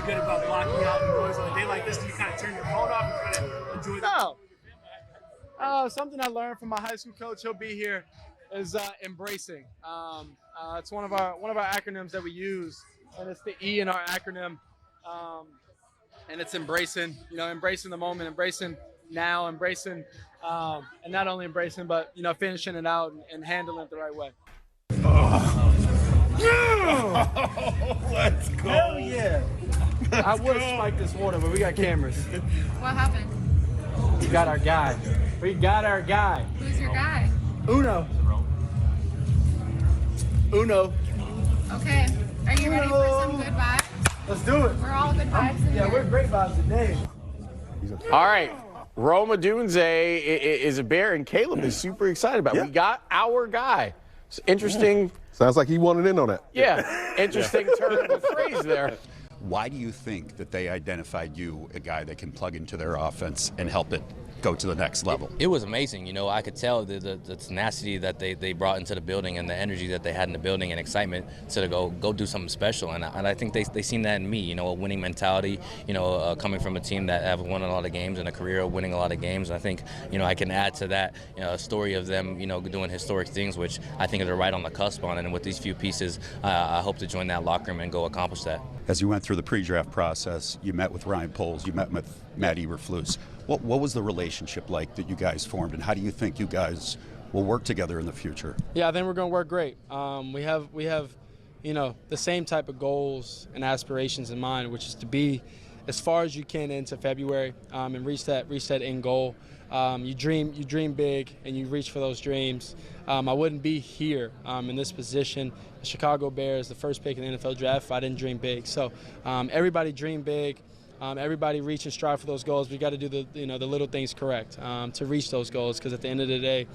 good about blocking out the noise on a day like this? Do you kind of turn your phone off and try to enjoy the Something I learned from my high school coach, he'll be here, is embracing. It's one of our acronyms that we use, and it's the E in our acronym. And it's embracing, embracing the moment, embracing now, embracing, and not only embracing, but, finishing it out and handling it the right way. Let's go. Hell yeah. I would have spiked this water, but we got cameras. What happened? We got our guy. Who's your guy? Uno. Okay. Are you ready for some good vibes? Let's do it. We're all good vibes in here. We're great vibes today. All right. Rome Odunze is a Bear, and Caleb is super excited about it. Yeah. We got our guy. It's interesting. Sounds like he wanted in on that. Yeah. Interesting turn of the phrase there. Why do you think that they identified you, a guy that can plug into their offense and help it go to the next level? It was amazing. I could tell the tenacity that they brought into the building and the energy that they had in the building and excitement to go do something special. And I think they seen that in me, a winning mentality, coming from a team that have won a lot of games and a career of winning a lot of games. And I think, I can add to that, a story of them, doing historic things, which I think they're right on the cusp on. And with these few pieces, I hope to join that locker room and go accomplish that. As you went through the pre-draft process, you met with Ryan Poles, you met with Matt Eberflus. What was the relationship like that you guys formed, and how do you think you guys will work together in the future? Yeah, I think we're going to work great. We have the same type of goals and aspirations in mind, which is to be as far as you can into February and reach that end goal. You dream big, and you reach for those dreams. I wouldn't be here in this position, the Chicago Bears, the first pick in the NFL draft, if I didn't dream big. So everybody dream big. Everybody reach and strive for those goals. We got to do the little things correct to reach those goals, because at the end of the day,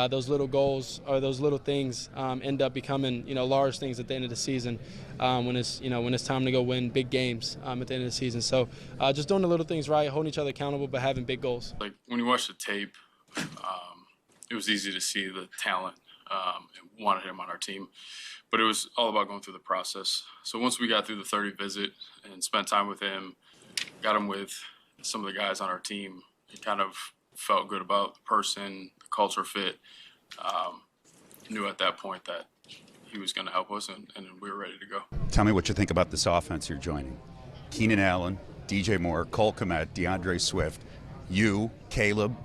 those little goals or those little things end up becoming large things at the end of the season when it's time to go win big games at the end of the season. So just doing the little things right, holding each other accountable, but having big goals. Like when you watch the tape, it was easy to see the talent and wanted him on our team. But it was all about going through the process. So once we got through the 30 visit and spent time with him, got him with some of the guys on our team, it kind of felt good about the person, the culture fit. Knew at that point that he was going to help us, and we were ready to go. Tell me what you think about this offense you're joining. Keenan Allen, DJ Moore, Cole Kmet, DeAndre Swift, you, Caleb,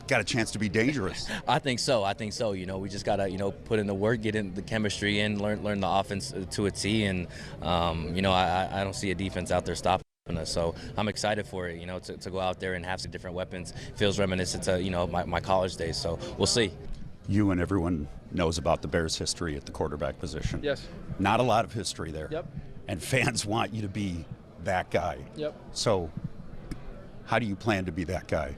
got a chance to be dangerous. I think so. We just got to, put in the work, get in the chemistry in, learn the offense to a T, and, I don't see a defense out there stopping us. So I'm excited for it, to go out there and have some different weapons. Feels reminiscent to, my college days. So we'll see. You and everyone knows about the Bears' history at the quarterback position. Yes. Not a lot of history there. Yep. And fans want you to be that guy. Yep. So how do you plan to be that guy?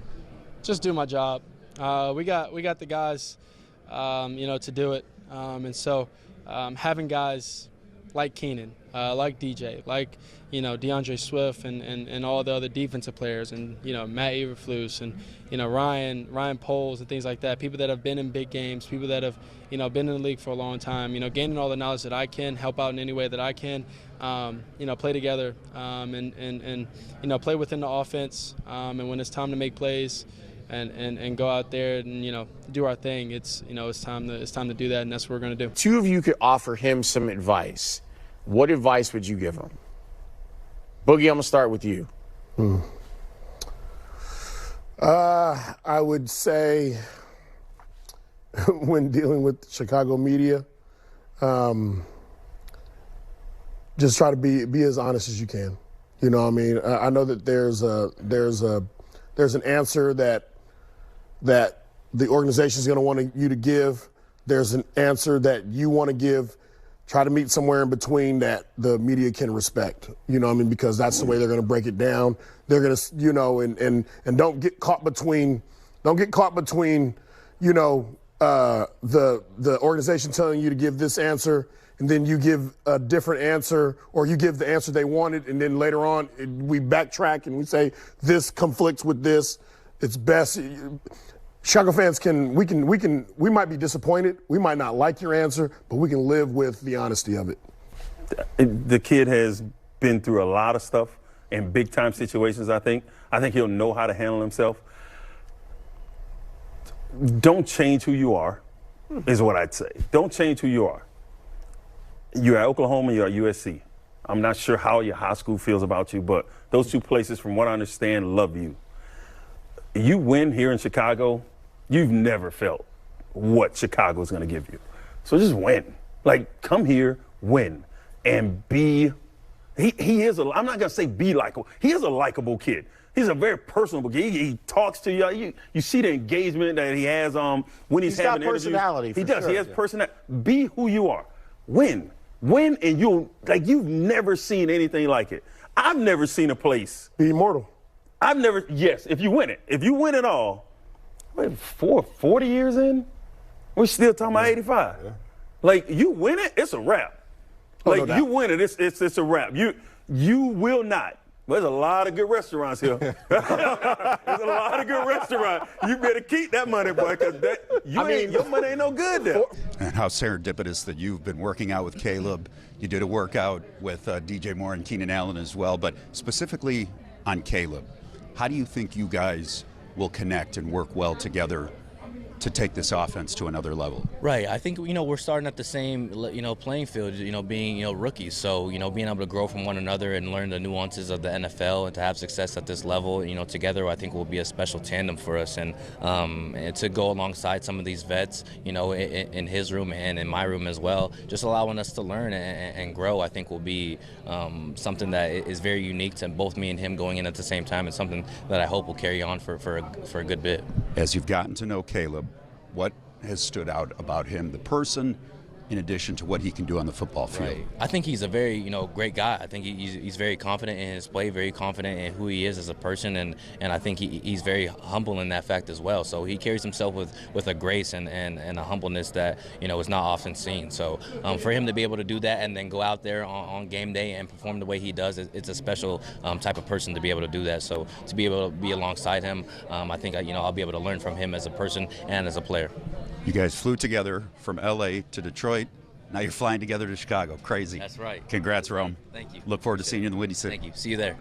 Just do my job. We got the guys, to do it. And so having guys like Keenan, like DJ, like, DeAndre Swift and all the other defensive players, and, Matt Eberflus and, Ryan Poles and things like that, people that have been in big games, people that have, been in the league for a long time, gaining all the knowledge that I can, help out in any way that I can, play together and play within the offense. And when it's time to make plays, and go out there and do our thing. It's time to do that, and that's what we're going to do. Two of you could offer him some advice. What advice would you give him? Boogie, I'm gonna start with you. I would say when dealing with Chicago media, just try to be as honest as you can. I know that there's an answer that the organization is going to want you to give. There's an answer that you want to give. Try to meet somewhere in between that the media can respect. Because that's the way they're going to break it down. They're going to, and don't get caught between, the organization telling you to give this answer, and then you give a different answer, or you give the answer they wanted, and then later on we backtrack and we say this conflicts with this. It's best. Chicago fans we might be disappointed. We might not like your answer, but we can live with the honesty of it. The kid has been through a lot of stuff in big time situations. I think he'll know how to handle himself. Don't change who you are, is what I'd say. Don't change who you are. You're at Oklahoma, you're at USC. I'm not sure how your high school feels about you, but those two places, from what I understand, love you. You win here in Chicago, you've never felt what Chicago's going to give you. So just win. Like, come here, win, and be. He is I'm not going to say be likable. He is a likable kid. He's a very personable kid. He talks to you. You see the engagement that he has when he's having interviews. He's got personality. He does. Sure. He has personality. Be who you are. Win, and you've never seen anything like it. I've never seen a place. Be immortal. Yes, if you win it. If you win it all, 40 years in, we're still talking about 85. Yeah. Like, you win it, it's a wrap. Like, you win it, it's a wrap. You will not. There's a lot of good restaurants here. There's a lot of good restaurants. You better keep that money, boy, because your money ain't no good there. And how serendipitous that you've been working out with Caleb. You did a workout with DJ Moore and Keenan Allen as well, but specifically on Caleb, how do you think you guys will connect and work well together to take this offense to another level? Right. I think, we're starting at the same, playing field, being, rookies. So, being able to grow from one another and learn the nuances of the NFL and to have success at this level, together, I think will be a special tandem for us. And to go alongside some of these vets, in his room and in my room as well, just allowing us to learn and grow, I think will be something that is very unique to both me and him going in at the same time, and something that I hope will carry on for a good bit. As you've gotten to know Caleb, what has stood out about him, the person, in addition to what he can do on the football field? Right. I think he's a very, great guy. I think he's very confident in his play, very confident in who he is as a person, and I think he's very humble in that fact as well. So he carries himself with a grace and a humbleness that, is not often seen. So for him to be able to do that and then go out there on game day and perform the way he does, it's a special type of person to be able to do that. So to be able to be alongside him, I think I'll be able to learn from him as a person and as a player. You guys flew together from LA to Detroit. Now you're flying together to Chicago. Crazy. That's right. Congrats, Rome. Thank you. Look forward to seeing you in the Windy City. Thank you. See you there.